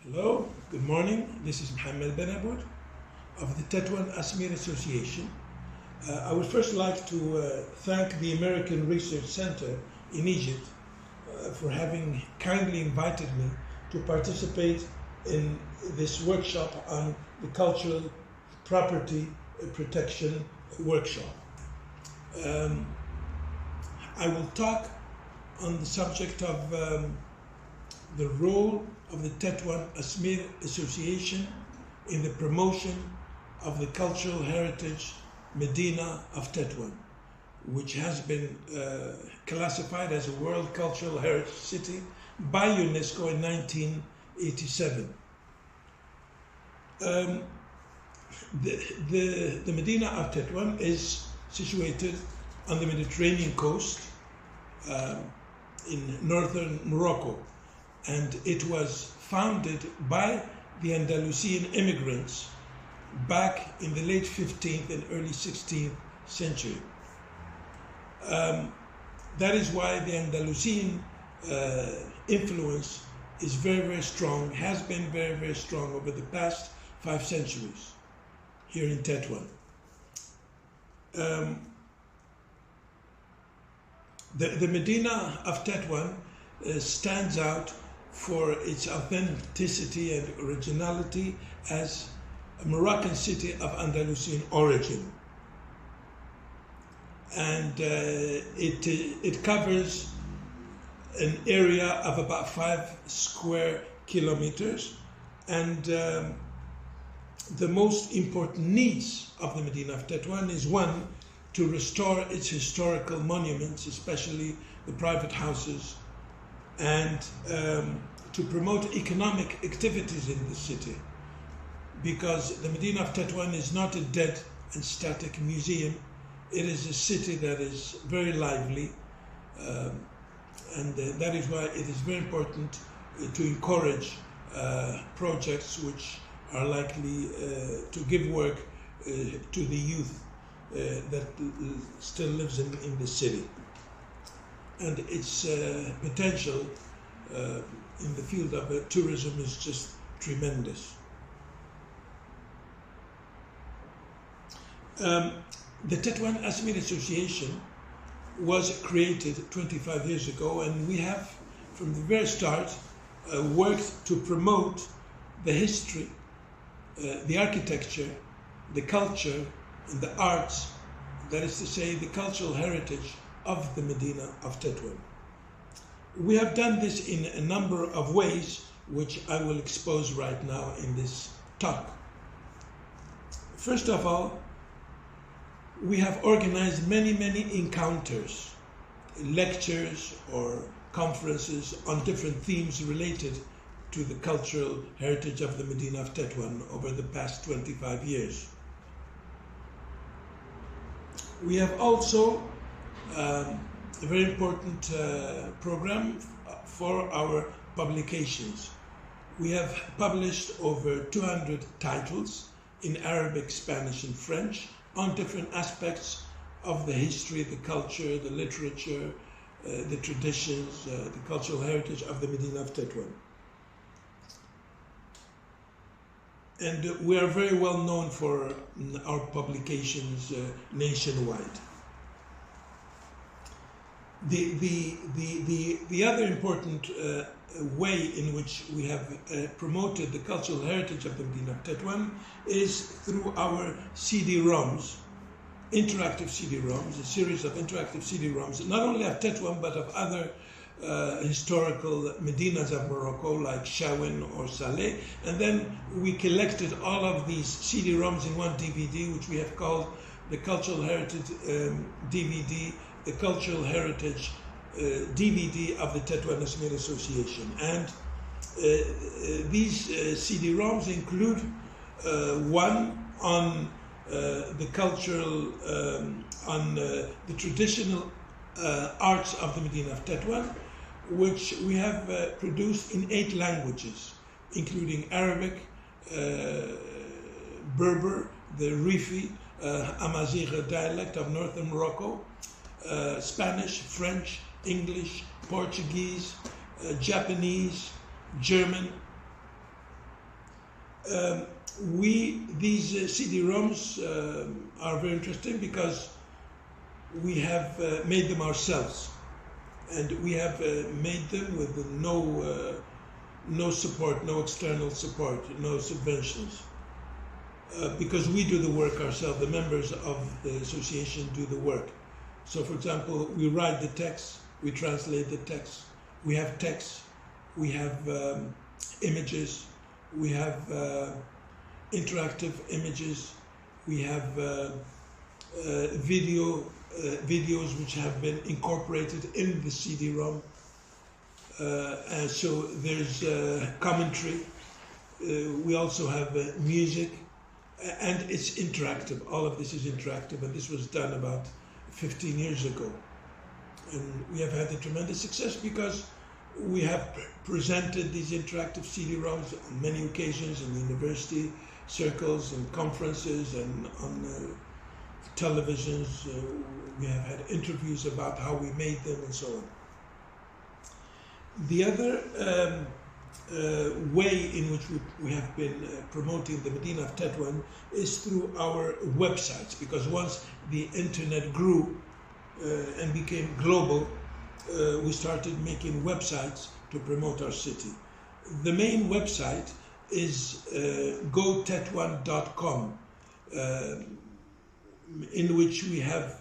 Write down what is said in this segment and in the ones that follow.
Hello, good morning. This is Benaaboud of the Tetouan Asmir Association. I would first like to thank the American Research Center in Egypt for having kindly invited me to participate in this workshop on the cultural property protection workshop. I will talk on the subject of the role of the Tetouan Asmir Association in the promotion of the cultural heritage Medina of Tetouan, which has been classified as a World Cultural Heritage City by UNESCO in 1987. The Medina of Tetouan is situated on the Mediterranean coast in northern Morocco, and it was founded by the Andalusian immigrants back in the late 15th and early 16th century. That is why the Andalusian influence is very, very strong, has been very, very strong over the past 5 centuries here in Tetouan. The Medina of Tetouan stands out for its authenticity and originality as a Moroccan city of Andalusian origin. And it covers an area of about 5 square kilometers. And the most important needs of the Medina of Tetouan is, one, to restore its historical monuments, especially the private houses, and to promote economic activities in the city, because the Medina of Tetouan is not a dead and static museum. It is a city that is very lively, and that is why it is very important to encourage projects which are likely to give work to the youth that still lives in the city. And its potential in the field of tourism is just tremendous. The Tetouan Asmir Association was created 25 years ago, and we have, from the very start, worked to promote the history, the architecture, the culture, and the arts, that is to say, the cultural heritage of the Medina of Tetouan. We have done this in a number of ways, which I will expose right now in this talk. First of all, we have organized many encounters, lectures or conferences on different themes related to the cultural heritage of the Medina of Tetouan over the past 25 years. We have also a very important program for our publications. We have published over 200 titles in Arabic, Spanish, and French on different aspects of the history, the culture, the literature, the traditions, the cultural heritage of the Medina of Tetouan. And we are very well known for our publications nationwide. The other important way in which we have promoted the cultural heritage of the Medina of Tetouan is through our CDROMs, interactive CDROMs, a series of interactive CDROMs, not only of Tetouan but of other historical Medinas of Morocco like Shawin or Saleh. And then we collected all of these CDROMs in one DVD, which we have called the Cultural Heritage DVD, the Cultural Heritage DVD of the Tetouan Asmir Association. And these CD-ROMs include one on the cultural, on the traditional arts of the Medina of Tetouan, which we have produced in 8 languages, including Arabic, Berber, the Rifi, Amazigh dialect of northern Morocco, Spanish, French, English, Portuguese, Japanese, German, These CD-ROMs are very interesting because we have made them ourselves, and we have made them with no support, no external support, no subventions, because we do the work ourselves. The members of the association do the work. So, for example, we write the text, we translate the text, we have text, we have images, we have interactive images, we have videos which have been incorporated in the CD-ROM. So there's commentary. We also have music, and it's interactive. All of this is interactive, and this was done about 15 years ago. And we have had a tremendous success because we have presented these interactive CD-ROMs on many occasions in university circles and conferences and on televisions. We have had interviews about how we made them and so on. The other way in which we have been promoting the Medina of Tetouan is through our websites, because once the internet grew and became global, we started making websites to promote our city. The main website is gotetouan.com, in which we have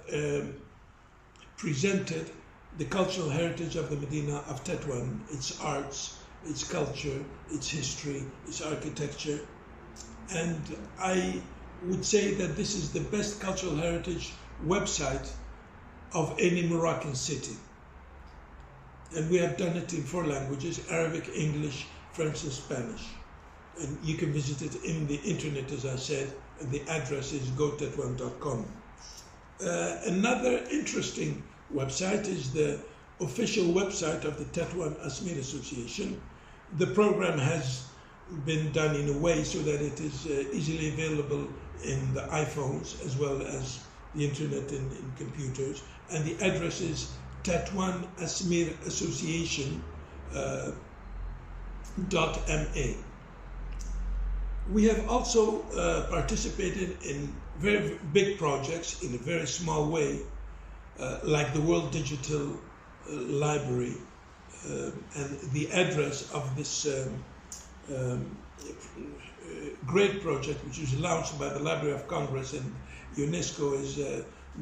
presented the cultural heritage of the Medina of Tetouan, its arts, its culture, its history, its architecture. And I would say that this is the best cultural heritage website of any Moroccan city. And we have done it in 4 languages: Arabic, English, French, and Spanish. And you can visit it in the internet, as I said, and the address is gotetouan.com. Another interesting website is the official website of the Tetouan Asmir Association. The program has been done in a way so that it is easily available in the iPhones as well as the internet and in computers. And the address is Tetouan Asmir Association .ma. We have also participated in very big projects in a very small way, like the World Digital Library, and the address of this great project, which was launched by the Library of Congress and UNESCO, is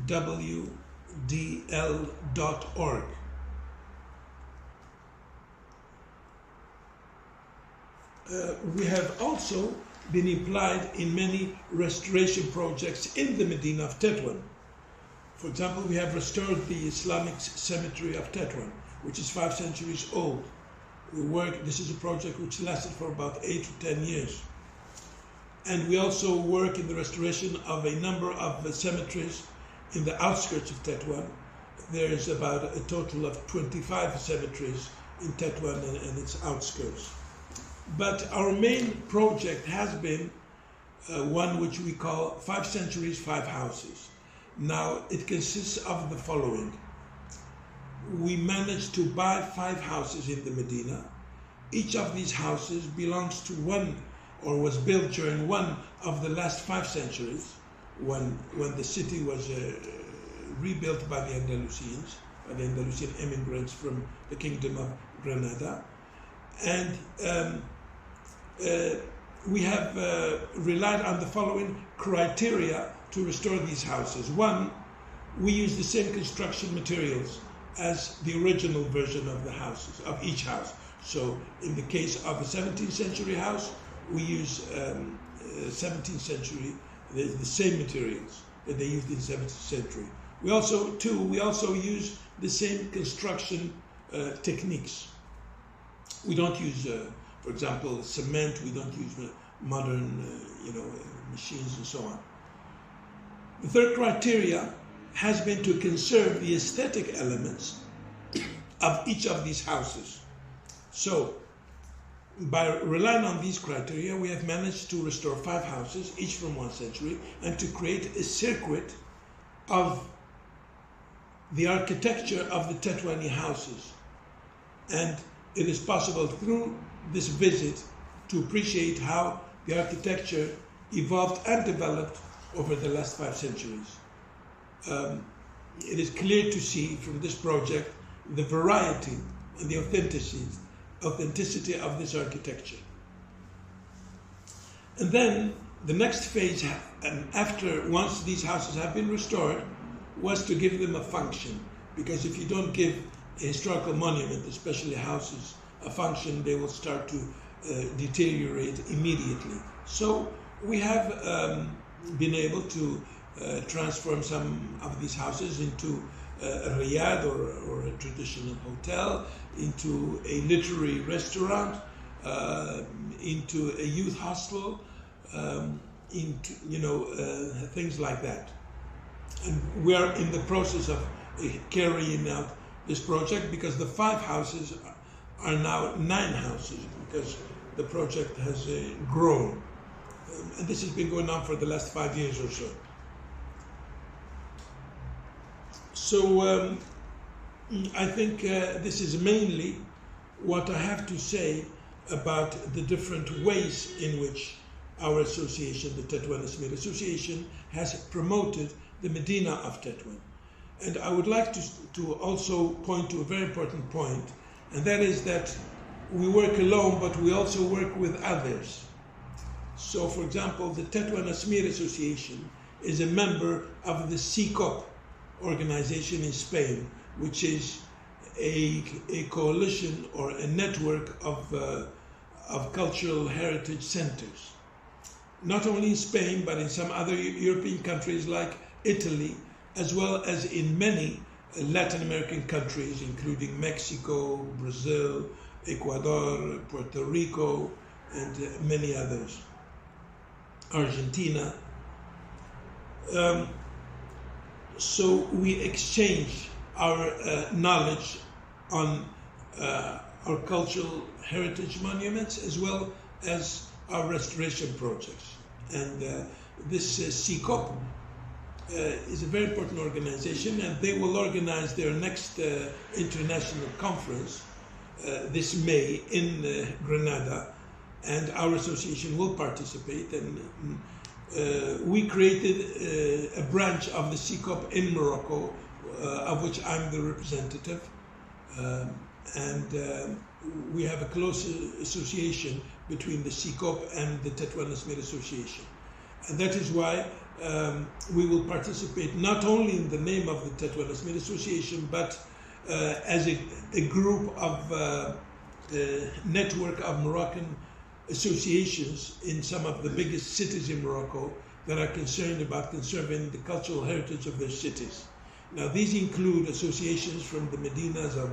wdl.org. We have also been implied in many restoration projects in the Medina of Tetouan. For example, we have restored the Islamic cemetery of Tetouan, which is 5 centuries old. This is a project which lasted for about 8 to 10 years. And we also work in the restoration of a number of cemeteries in the outskirts of Tetouan. There's about a total of 25 cemeteries in Tetouan and its outskirts. But our main project has been one which we call 5 Centuries, 5 Houses. Now, it consists of the following. We managed to buy 5 houses in the Medina. Each of these houses belongs to one, or was built during one of the last 5 centuries, when the city was rebuilt by the Andalusian immigrants from the Kingdom of Granada. And we have relied on the following criteria to restore these houses. 1, we use the same construction materials as the original version of the houses, of each house. So in the case of a 17th century house, we use 17th century, the same materials that they used in 17th century. We also use the same construction techniques. We don't use, for example, cement. We don't use modern, machines and so on. The third criteria has been to conserve the aesthetic elements of each of these houses. So, by relying on these criteria, we have managed to restore 5 houses, each from 1 century, and to create a circuit of the architecture of the Tetouani houses. And it is possible through this visit to appreciate how the architecture evolved and developed over the last 5 centuries. It is clear to see from this project the variety and the authenticity of this architecture. And then the next phase, once these houses have been restored, was to give them a function. Because if you don't give a historical monument, especially houses, a function, they will start to deteriorate immediately. So we have been able to transform some of these houses into a riad or a traditional hotel, into a literary restaurant, into a youth hostel, into things like that. And we are in the process of carrying out this project, because the 5 houses are now 9 houses, because the project has grown. And this has been going on for the last 5 years or so. So I think this is mainly what I have to say about the different ways in which our association, the Tetouan Asmir Association, has promoted the Medina of Tetouan. And I would like to also point to a very important point, and that is that we work alone, but we also work with others. So, for example, the Tetouan Asmir Association is a member of the CDROMs organization in Spain, which is a coalition or a network of cultural heritage centers. Not only in Spain, but in some other European countries like Italy, as well as in many Latin American countries, including Mexico, Brazil, Ecuador, Puerto Rico, and many others. Argentina. So we exchange our knowledge on our cultural heritage monuments, as well as our restoration projects. And this CDROMs is a very important organization, and they will organize their next international conference this May in Granada, and our association will participate. And we created a branch of the CDROMs in Morocco, of which I'm the representative, and we have a close association between the CDROMs and the Tetouan Asmir Association. And that is why we will participate not only in the name of the Tetouan Asmir Association, but as a group of network of Moroccan associations in some of the biggest cities in Morocco that are concerned about conserving the cultural heritage of their cities. Now, these include associations from the Medinas of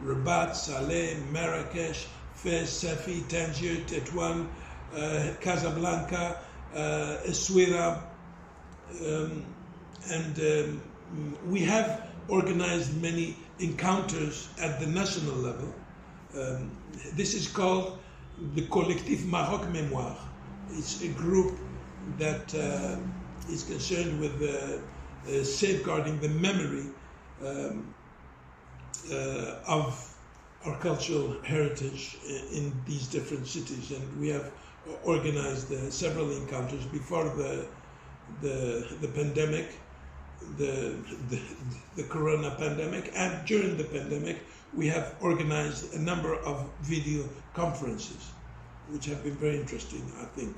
Rabat, Saleh, Marrakesh, Fez, Safi, Tangier, Tetouan, Casablanca, Essaouira, and we have organized many encounters at the national level. This is called the Collectif Maroc Mémoire. It's a group that is concerned with safeguarding the memory of our cultural heritage in these different cities. And we have organized several encounters before the pandemic, the corona pandemic, and during the pandemic we have organized a number of video conferences, which have been very interesting, I think.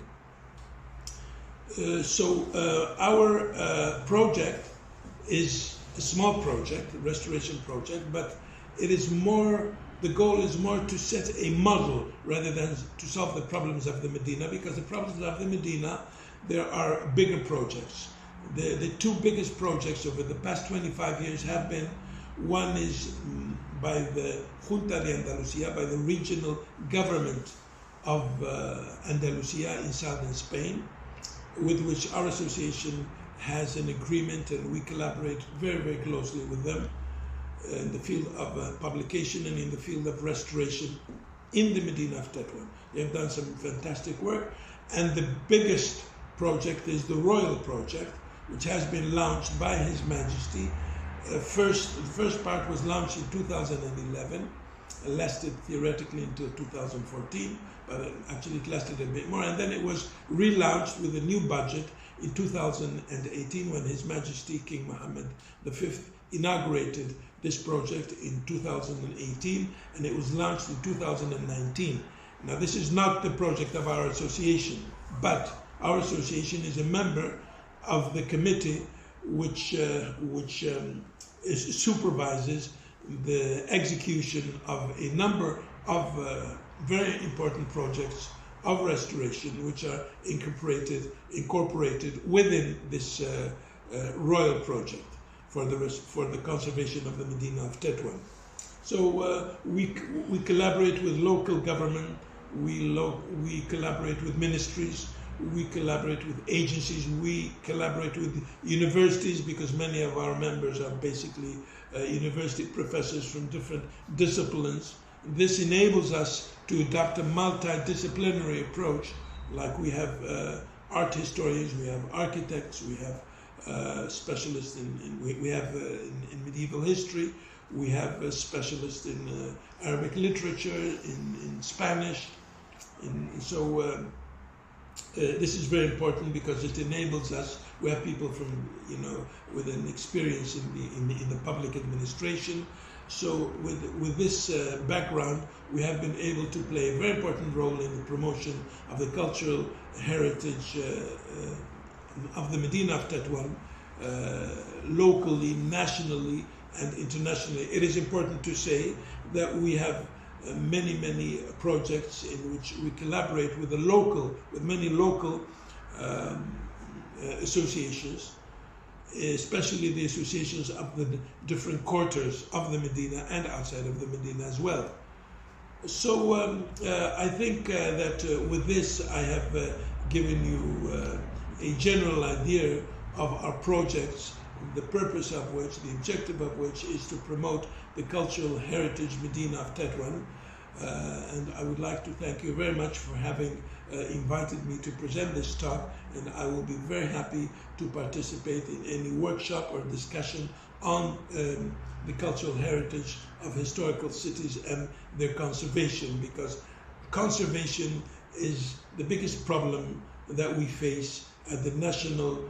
Our project is a small project, a restoration project, but it is more, the goal is more to set a model rather than to solve the problems of the Medina, because the problems of the Medina, there are bigger projects. The 2 biggest projects over the past 25 years have been, one is by the Junta de Andalusia, by the regional government of Andalusia in southern Spain, with which our association has an agreement, and we collaborate very, very closely with them in the field of publication and in the field of restoration in the Medina of Tetouan. They have done some fantastic work, and the biggest project is the Royal Project, which has been launched by His Majesty. The first part was launched in 2011, lasted theoretically until 2014, but actually it lasted a bit more. And then it was relaunched with a new budget in 2018 when His Majesty King Mohammed V inaugurated this project in 2018, and it was launched in 2019. Now, this is not the project of our association, but our association is a member of the committee which supervises the execution of a number of very important projects of restoration, which are incorporated within this royal project for the conservation of the Medina of Tetouan. So we collaborate with local government, we collaborate with ministries, we collaborate with agencies, we collaborate with universities, because many of our members are basically university professors from different disciplines. This enables us to adopt a multidisciplinary approach, like we have art historians, we have architects, we have specialists in medieval history, we have specialists in Arabic literature, in Spanish, this is very important because it enables us. We have people from, with an experience in the public administration. So with this background, we have been able to play a very important role in the promotion of the cultural heritage of the Medina of Tetouan, locally, nationally, and internationally. It is important to say that we have many projects in which we collaborate with many local associations, especially the associations of the different quarters of the Medina and outside of the Medina as well. So I think that with this I have given you a general idea of our projects, the purpose of which, the objective of which is to promote the cultural heritage Medina of Tetouan. And I would like to thank you very much for having invited me to present this talk, and I will be very happy to participate in any workshop or discussion on the cultural heritage of historical cities and their conservation, because conservation is the biggest problem that we face at the national,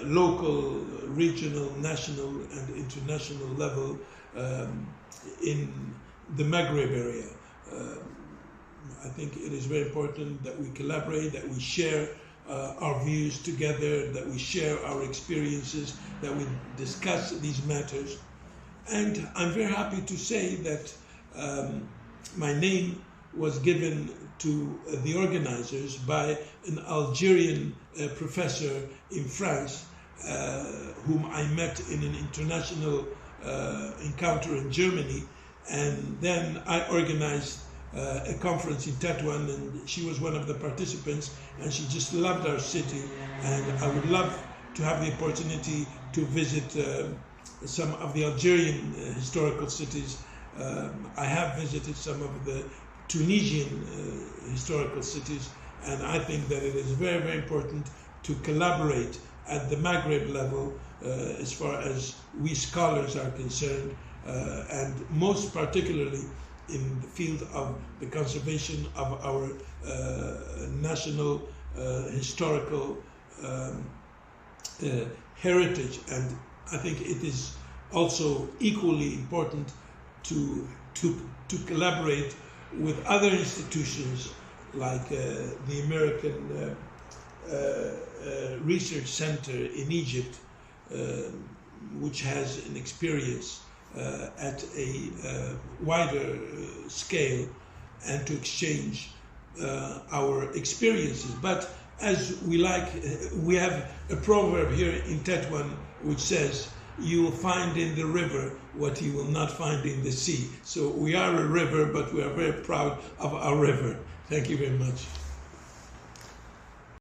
local, regional, national, and international level in the Maghreb area. I think it is very important that we collaborate, that we share our views together, that we share our experiences, that we discuss these matters. And I'm very happy to say that my name was given to the organizers by an Algerian professor in France, whom I met in an international encounter in Germany. And then I organized a conference in Tetouan, and she was one of the participants, and she just loved our city. And I would love to have the opportunity to visit some of the Algerian historical cities. I have visited some of the Tunisian historical cities, and I think that it is very, very important to collaborate at the Maghreb level as far as we scholars are concerned, and most particularly in the field of the conservation of our national historical heritage. And I think it is also equally important to collaborate with other institutions like the American Research Center in Egypt, which has an experience at a wider scale, and to exchange our experiences. But as we have a proverb here in Tetouan which says, "You will find in the river what you will not find in the sea." So we are a river, but we are very proud of our river. Thank you very much.